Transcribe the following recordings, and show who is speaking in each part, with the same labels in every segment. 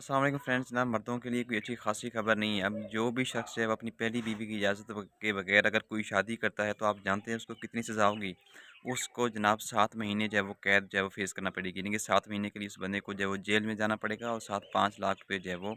Speaker 1: अस्सलाम वालेकुम फ्रेंड्स। जनाब, मर्दों के लिए कोई अच्छी खासी खबर नहीं है। अब जो भी शख्स है वो अपनी पहली बीवी की इजाज़त के बगैर अगर कोई शादी करता है तो आप जानते हैं उसको कितनी सज़ा होगी। उसको जनाब 7 महीने जो है वो कैद जो है वो फ़ेस करना पड़ेगी। यानी कि 7 महीने के लिए उस बंदे को जो है वो जेल में जाना पड़ेगा और साथ 5 लाख रुपए जो है वो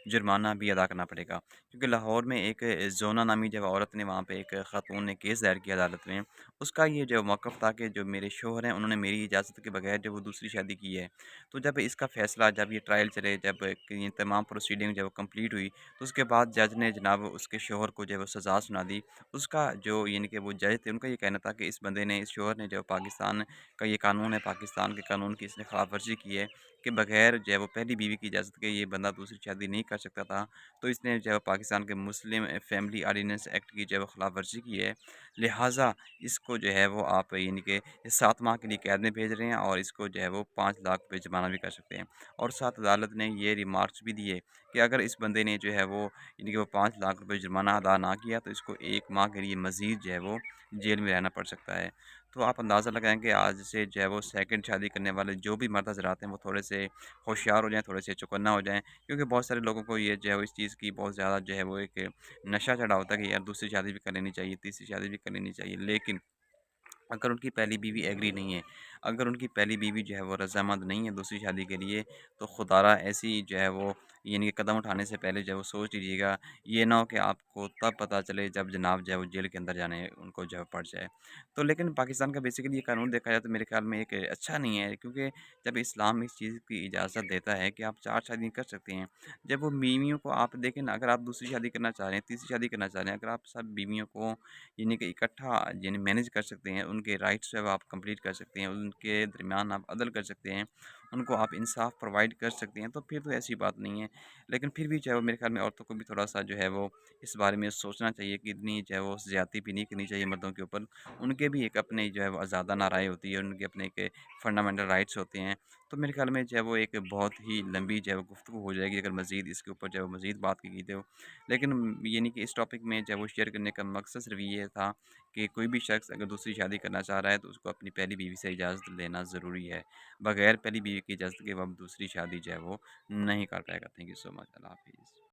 Speaker 1: जुर्माना भी अदा करना पड़ेगा। क्योंकि लाहौर में एक ज़ोना नामी जो है औरत ने वहाँ पे एक खातून ने केस दायर किया अदालत में। उसका ये जो मौक़िफ़ था कि जो मेरे शौहर हैं उन्होंने मेरी इजाज़त के बगैर जो वो दूसरी शादी की है। तो जब इसका फ़ैसला जब ये ट्रायल चले, जब ये तमाम प्रोसीडिंग जब कंप्लीट हुई, तो उसके बाद जज ने जनाब उसके शौहर को जो है वो सज़ा सुना दी। उसका जो यानी कि वो जज थे, उनका ये कहना था कि इस बंदे ने, इस शौहर ने जो पाकिस्तान का ये कानून है, पाकिस्तान के कानून की इसने ख़िलाफ़ वर्ज़ी की है कि बगैर जो है वो पहली बीवी की इजाज़त के ये बंदा दूसरी शादी नहीं कर सकता था। तो इसने जो है पाकिस्तान के मुस्लिम फैमिली ऑर्डिनेंस एक्ट की जो है वो ख़िलाफ़ वर्ज़ी की है। लिहाज़ा इसको जो है वो आप यानी कि 7 माह के लिए कैद में भेज रहे हैं और इसको जो है वो 5 लाख रुपए जुर्माना भी कर सकते हैं। और साथ अदालत ने ये रिमार्क्स भी दिए कि अगर इस बंदे ने जो है वो यानी कि वो 5 लाख रुपए जुर्माना अदा ना किया तो इसको 1 माह के लिए मज़ीद जो है वो जेल में रहना पड़ सकता है। तो आप अंदाज़ा लगाएँ कि आज से जो है वो सेकंड शादी करने वाले जो भी मर्द हज़रात हैं वो थोड़े से होशियार हो जाएँ, थोड़े से चौकन्ना हो जाएँ, क्योंकि बहुत सारे लोगों को ये जो है वो इस चीज़ की बहुत ज़्यादा जो है वो एक नशा चढ़ा होता है कि यार दूसरी शादी भी कर लेनी चाहिए, तीसरी शादी भी कर लेनी चाहिए। लेकिन अगर उनकी पहली बीवी एग्री नहीं है, अगर उनकी पहली बीवी जो है वो रज़ामंद नहीं है दूसरी शादी के लिए, तो खुदारा ऐसी जो है वो यानी कि कदम उठाने से पहले जो है वो सोच लीजिएगा। ये ना हो कि आपको तब पता चले जब जनाब जो है वो जेल के अंदर जाने उनको जो है पड़ जाए। तो लेकिन पाकिस्तान का बेसिकली ये कानून देखा जाए तो मेरे ख़्याल में एक अच्छा नहीं है, क्योंकि जब इस्लाम इस चीज़ की इजाज़त देता है कि आप 4 शादी कर सकते हैं। जब वो बीवियों को आप देखें ना, अगर आप दूसरी शादी करना चाह रहे हैं, तीसरी शादी करना चाह रहे हैं, अगर आप सब बीवियों को यानी कि इकट्ठा यानी मैनेज कर सकते हैं, उनके राइट्स जो है वो आप कंप्लीट कर सकते हैं, उनके दरमियान आप अदल कर सकते हैं, उनको आप इंसाफ़ प्रोवाइड कर सकते हैं, तो फिर तो ऐसी बात नहीं है। लेकिन फिर भी जो है वो मेरे ख़्याल में औरतों को भी थोड़ा-सा जो है वो इस बारे में सोचना चाहिए कि इतनी जो है वो ज़्यादती भी नहीं करनी चाहिए मर्दों के ऊपर। उनके भी एक अपने जो है वो आज़ादाना राय होती है, उनके अपने एक फंडामेंटल राइट्स होते हैं। तो मेरे ख़्याल में जो है वो एक बहुत ही लंबी जो है वो गुफ्तगू हो जाएगी अगर मज़ीद इसके ऊपर जो है वो मज़ीद बात की गई तो। लेकिन ये नहीं कि इस टॉपिक में जो है वो शेयर करने का मकसद सिर्फ़ ये था कि कोई भी शख्स अगर दूसरी शादी करना चाह रहा है तो उसको अपनी पहली बीवी से इजाज़त लेना ज़रूरी है। बगैर पहली बीवी की इजाज़त के वो अब दूसरी शादी जो है वो नहीं कर पाएगा। Thank you so much. अल्लाह हाफ़िज़।